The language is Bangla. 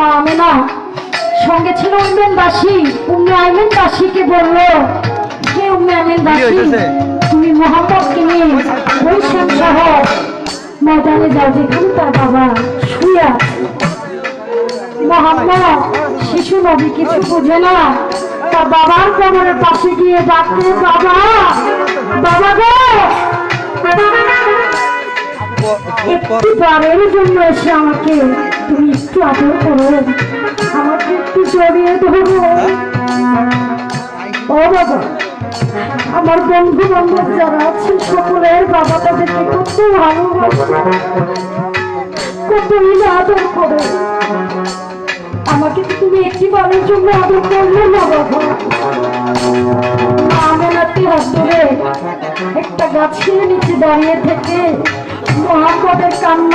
মা আমেনা সঙ্গে ছিল উম্মেন দাসী। উম্মে আইমেন দাসীকে বলল, হে উম্মে আইমেন দাসী, তুমি মোহাম্মদকে নিয়ে ওই সহ ময়দানে যাও যেখানে তার বাবা শুয়ে আছে। মোহাম্মদ শিশু নবী কিছু বুঝে না, তার বাবার কবরের পাশে গিয়ে ডাকতে, বাবা বাবা গো, একটু বারের জন্য এসে আমাকে তুমি একটু আদর করো, আমাকে একটু জড়িয়ে ধরো। ও বাবা, আমার বন্ধু বান্ধব যারা আছে সকলের বাবা তাদেরকে কত ভালোবাসে, কত আদর করে, আমাকে তুমি একটি বারের জন্য আদর করলে না বাবা। আমেনাতে হাত ধরে একটা গাছের নিচে দাঁড়িয়ে থেকে মোহাম্মদের কান্না